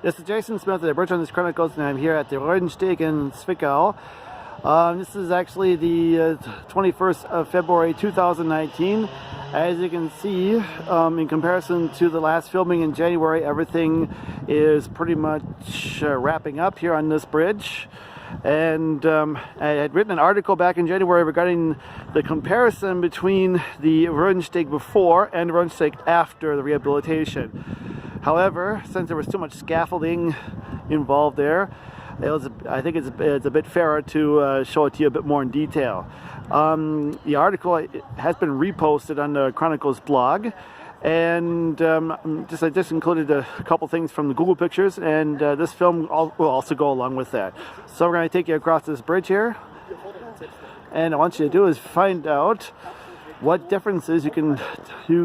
This is Jason Smith of the Bridge Runners Chronicles, and I'm here at the Röhrensteg in Zwickau. This is actually the 21st of February 2019. As you can see, in comparison to the last filming in January, everything is pretty much wrapping up here on this bridge. And I had written an article back in January regarding the comparison between the Röhrensteg before and the Röhrensteg after the rehabilitation. However, since there was too much scaffolding involved there, I think it's a bit fairer to show it to you a bit more in detail. The article has been reposted on the Chronicles blog, and I just included a couple things from the Google pictures, and this film will also go along with that. So we're going to take you across this bridge here, and I want you to do is find out what differences you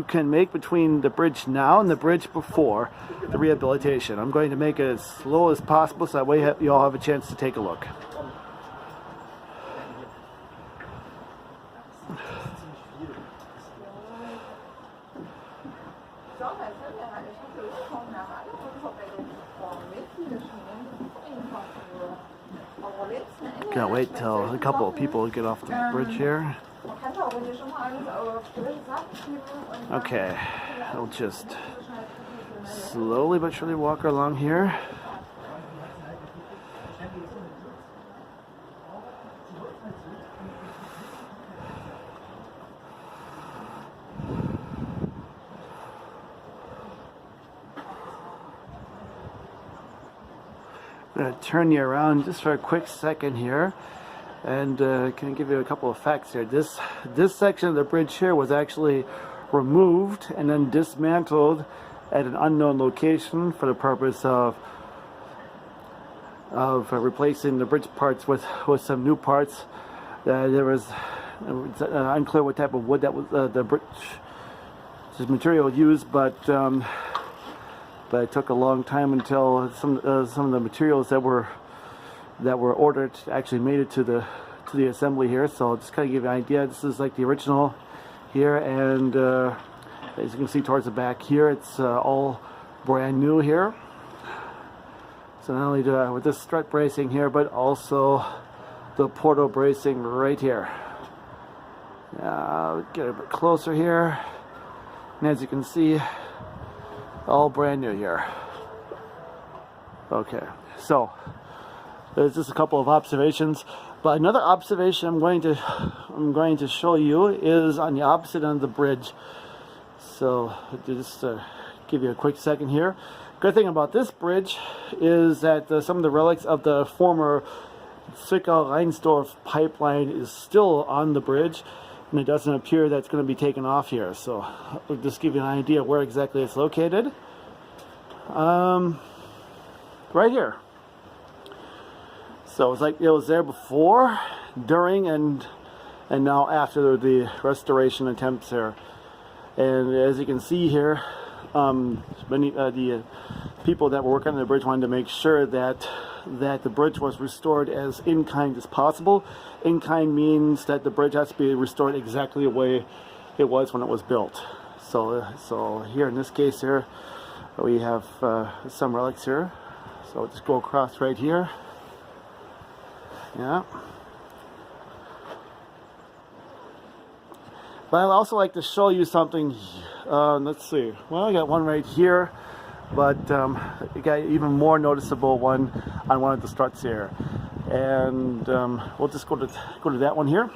can make between the bridge now and the bridge before the rehabilitation. I'm going to make it as slow as possible so that way you all have a chance to take a look. Can't wait till a couple of people get off the bridge here. Okay, I'll just slowly but surely walk along here. I'm going to turn you around just for a quick second here. And can I give you a couple of facts here? This section of the bridge here was actually removed and then dismantled at an unknown location for the purpose of replacing the bridge parts with some new parts. There was unclear what type of wood that was the bridge material used, but it took a long time until some of the materials that were ordered actually made it to the assembly here. So I'll just kind of give you an idea. This is like the original here, and as you can see towards the back here, it's all brand new here. So not only with this strut bracing here, but also the portal bracing right here. Get a bit closer here, and as you can see, all brand new here. Okay, so there's just a couple of observations, but another observation I'm going to show you is on the opposite end of the bridge. So just give you a quick second here. Good thing about this bridge is that some of the relics of the former Zwickau-Reinsdorf pipeline is still on the bridge, and it doesn't appear that's going to be taken off here. So I'll just give you an idea where exactly it's located. Right here. So it's like it was there before, during, and now after the restoration attempts here. And as you can see here, many the people that were working on the bridge wanted to make sure that the bridge was restored as in kind as possible. In kind means that the bridge has to be restored exactly the way it was when it was built. So here in this case here, we have some relics here. So we'll just go across right here. Yeah. But I'd also like to show you something. Let's see. Well, I got one right here, but I got an even more noticeable one on one of the struts here, and we'll just go to that one here.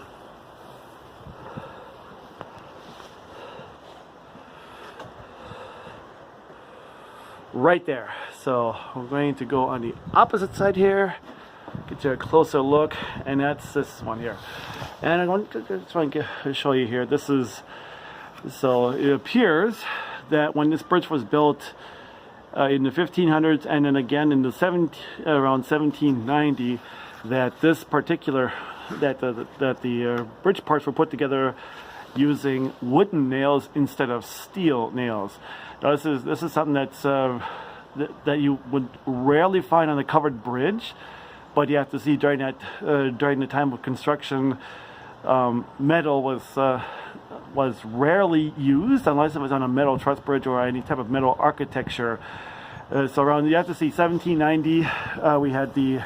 Right there. So we're going to go on the opposite side here. Get you a closer look, and that's this one here. And I'm going to show you here. So it appears that when this bridge was built in the 1500s, and then again in the around 1790, that this particular the bridge parts were put together using wooden nails instead of steel nails. Now this is something that you would rarely find on a covered bridge. But you have to see during the time of construction, metal was rarely used unless it was on a metal truss bridge or any type of metal architecture. So around, you have to see 1790, we had the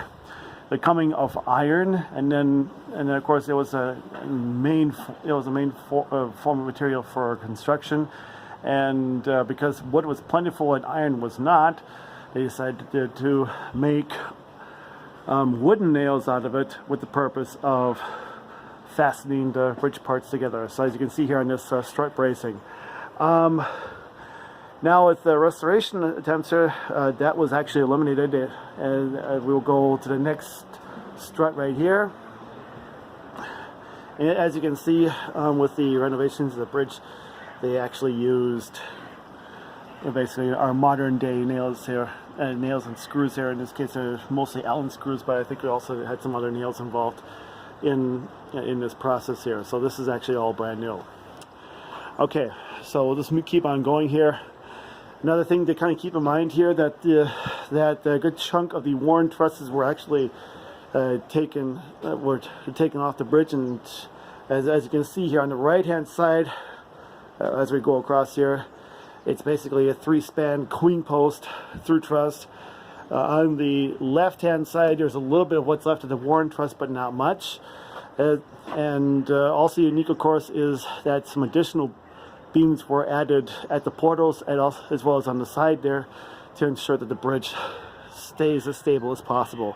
coming of iron, and then of course it was a main form of material for construction, and because wood was plentiful and iron was not, they decided to make wooden nails out of it with the purpose of fastening the bridge parts together. So as you can see here on this strut bracing. Now with the restoration attempts here, that was actually eliminated, and we'll go to the next strut right here. And as you can see, with the renovations of the bridge, they actually used basically our modern day nails here, nails and screws here. In this case, they're mostly Allen screws, but I think we also had some other nails involved in this process here. So this is actually all brand new. Okay, so we'll just keep on going here. Another thing to kind of keep in mind here, that a good chunk of the worn trusses were actually taken off the bridge, and as you can see here on the right hand side, as we go across here, it's basically a 3-span queen post through truss. On the left hand side, there's a little bit of what's left of the worn truss, but not much. And also unique, of course, is that some additional beams were added at the portals and also, as well as on the side there, to ensure that the bridge stays as stable as possible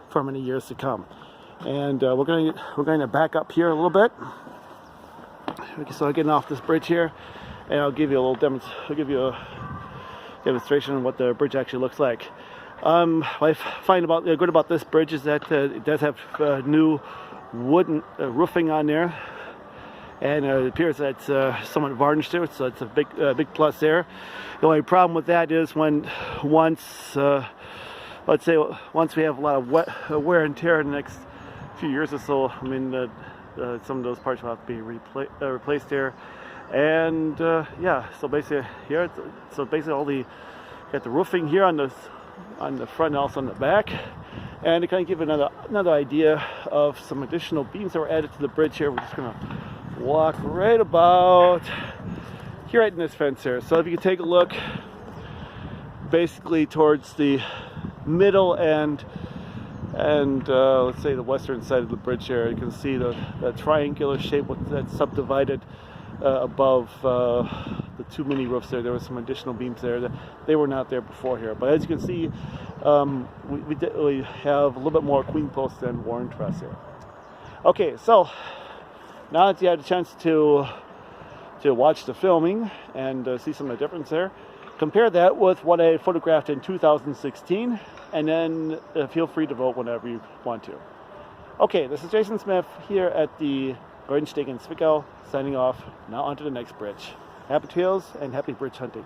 for many years to come. And we're going to back up here a little bit. Okay, so I'm getting off this bridge here, and I'll give you a demonstration of what the bridge actually looks like. What I find good about this bridge is that it does have new wooden roofing on there, and it appears that it's somewhat varnished there, so it's a big plus there. The only problem with that is once we have a lot of wear and tear in the next few years or so, I mean, some of those parts will have to be replaced here. And yeah, so basically here, got the roofing here on the front and also on the back. And to kind of give another idea of some additional beams that were added to the bridge here, we're just going to walk right about here, right in this fence here. So if you can take a look basically towards the middle and let's say the western side of the bridge here, you can see the triangular shape that's subdivided above the 2 mini roofs there. There were some additional beams there that they were not there before here. But as you can see, we have a little bit more queen post than worn truss here. Okay, so now that you had a chance to watch the filming and see some of the difference there, compare that with what I photographed in 2016, and then feel free to vote whenever you want to. Okay, this is Jason Smith here at the Röhrensteg in Zwickau, signing off. Now on to the next bridge. Happy trails and happy bridge hunting.